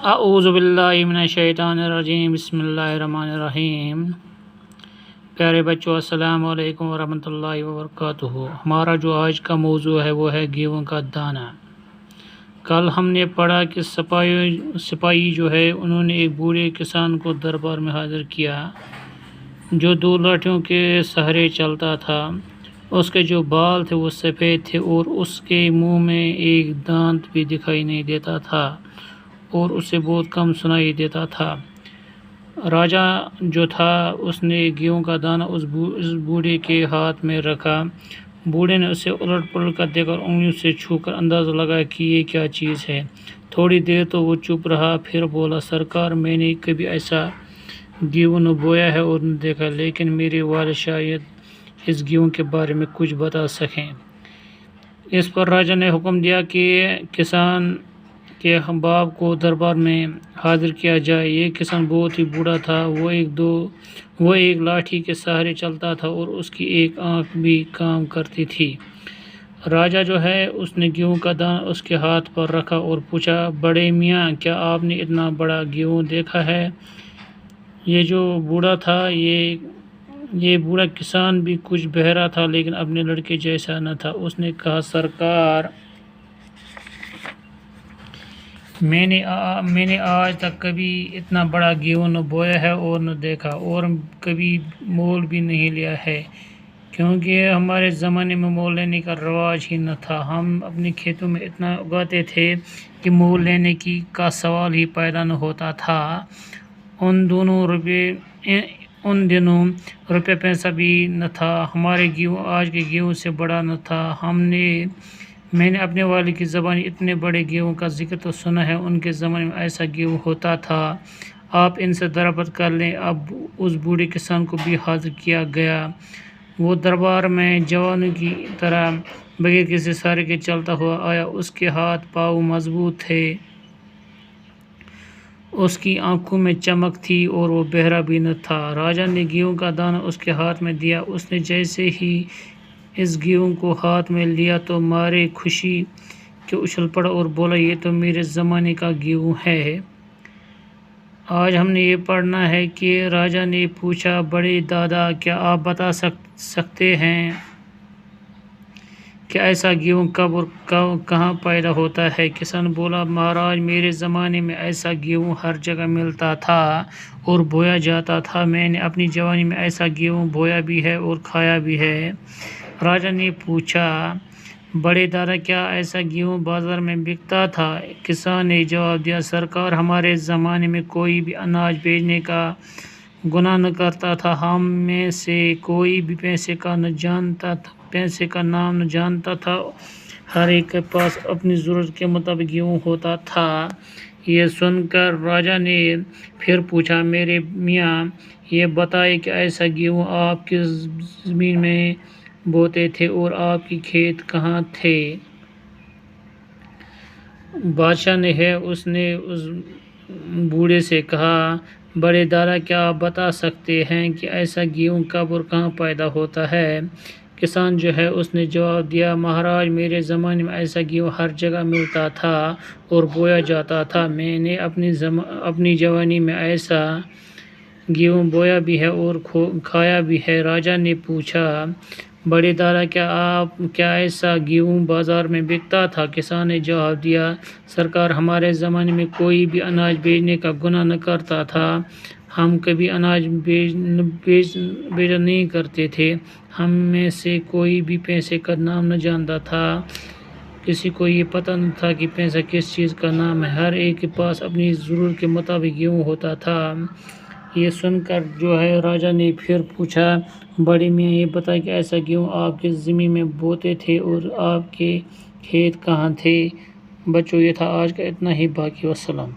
اعوذ باللہ من الشیطان الرجیم، بسم اللہ الرحمن الرحیم۔ پیارے بچوں، السلام علیکم ورحمۃ اللہ وبرکاتہ۔ ہمارا جو آج کا موضوع ہے وہ ہے گیہوں کا دانہ۔ کل ہم نے پڑھا کہ سپاہی جو ہے انہوں نے ایک بوڑھے کسان کو دربار میں حاضر کیا جو 2 لاٹھیوں کے سہارے چلتا تھا۔ اس کے جو بال تھے وہ سفید تھے اور اس کے منہ میں ایک دانت بھی دکھائی نہیں دیتا تھا اور اسے بہت کم سنائی دیتا تھا۔ راجا جو تھا اس نے گیہوں کا دانہ اس بوڑھے کے ہاتھ میں رکھا۔ بوڑھے نے اسے الٹ پلٹ کر دیکھا اور انگلیوں سے چھو کر اندازہ لگایا کہ یہ کیا چیز ہے۔ تھوڑی دیر تو وہ چپ رہا، پھر بولا، سرکار، میں نے کبھی ایسا گیہوں نہ بویا ہے اور نہ دیکھا، لیکن میرے والد شاید اس گیہوں کے بارے میں کچھ بتا سکیں۔ اس پر راجا نے حکم دیا کہ کسان کے باپ کو دربار میں حاضر کیا جائے۔ یہ کسان بہت ہی بوڑھا تھا، وہ ایک لاٹھی کے سہارے چلتا تھا اور اس کی ایک آنکھ بھی کام کرتی تھی۔ راجا جو ہے اس نے گیہوں کا دانہ اس کے ہاتھ پر رکھا اور پوچھا، بڑے میاں، کیا آپ نے اتنا بڑا گیہوں دیکھا ہے؟ یہ جو بوڑھا تھا، یہ بوڑھا کسان بھی کچھ بہرا تھا لیکن اپنے لڑکے جیسا نہ تھا۔ اس نے کہا، سرکار، میں نے آج تک کبھی اتنا بڑا گیہوں نہ بویا ہے اور نہ دیکھا، اور کبھی مول بھی نہیں لیا ہے، کیونکہ ہمارے زمانے میں مول لینے کا رواج ہی نہ تھا۔ ہم اپنے کھیتوں میں اتنا اگاتے تھے کہ مول لینے کا سوال ہی پیدا نہ ہوتا تھا۔ ان دنوں روپے پیسہ بھی نہ تھا، ہمارے گیہوں آج کے گیہوں سے بڑا نہ تھا۔ میں نے اپنے والد کی زبانی اتنے بڑے گیہوں کا ذکر تو سنا ہے، ان کے زمانے میں ایسا گیہوں ہوتا تھا۔ آپ ان سے دریافت کر لیں۔ اب اس بوڑھے کسان کو بھی حاضر کیا گیا۔ وہ دربار میں جوانوں کی طرح بغیر کسی سہارے کے چلتا ہوا آیا۔ اس کے ہاتھ پاؤں مضبوط تھے، اس کی آنکھوں میں چمک تھی اور وہ بہرا بھی نہ تھا۔ راجا نے گیہوں کا دانہ اس کے ہاتھ میں دیا۔ اس نے جیسے ہی اس گیہوں کو ہاتھ میں لیا تو مارے خوشی کے اچھل پڑا اور بولا، یہ تو میرے زمانے کا گیہوں ہے۔ آج ہم نے یہ پڑھنا ہے کہ راجا نے پوچھا، بڑے دادا، کیا آپ بتا سکتے ہیں کہ ایسا گیہوں کب اور کہاں پیدا ہوتا ہے؟ کسان بولا، مہاراج، میرے زمانے میں ایسا گیہوں ہر جگہ ملتا تھا اور بویا جاتا تھا۔ میں نے اپنی جوانی میں ایسا گیہوں بویا بھی ہے اور کھایا بھی ہے۔ راجا نے پوچھا، بڑے دادا، کیا ایسا گیہوں بازار میں بکتا تھا؟ کسان نے جواب دیا، سرکار، ہمارے زمانے میں کوئی بھی اناج بیچنے کا گناہ نہ کرتا تھا۔ ہم میں سے کوئی بھی پیسے کا نام نہ جانتا تھا۔ ہر ایک کے پاس اپنی ضرورت کے مطابق گیہوں ہوتا تھا۔ یہ سن کر راجا نے پھر پوچھا، میرے میاں، یہ بتائیں کہ ایسا گیہوں آپ کس زمین میں بوتے تھے اور آپ کے کھیت کہاں تھے؟ بادشاہ اس نے اس بوڑھے سے کہا، بڑے دادا، کیا آپ بتا سکتے ہیں کہ ایسا گیہوں کب اور کہاں پیدا ہوتا ہے؟ کسان اس نے جواب دیا، مہاراج، میرے زمانے میں ایسا گیہوں ہر جگہ ملتا تھا اور بویا جاتا تھا۔ میں نے اپنی جوانی میں ایسا گیہوں بویا بھی ہے اور کھایا بھی ہے۔ راجا نے پوچھا، بڑے دادا، کیا ایسا گیہوں بازار میں بکتا تھا؟ کسان نے جواب دیا، سرکار، ہمارے زمانے میں کوئی بھی اناج بیچنے کا گناہ نہ کرتا تھا۔ ہم کبھی اناج بیچا نہیں کرتے تھے۔ ہم میں سے کوئی بھی پیسے کا نام نہ جانتا تھا۔ کسی کو یہ پتہ نہ تھا کہ پیسہ کس چیز کا نام ہے۔ ہر ایک کے پاس اپنی ضرورت کے مطابق گیہوں ہوتا تھا۔ یہ سن کر راجا نے پھر پوچھا، بڑے میاں، یہ بتائیں کہ ایسا گیہوں آپ کس زمین میں بوتے تھے اور آپ کے کھیت کہاں تھے؟ بچوں، یہ تھا آج کا اتنا ہی، باقی والسلام۔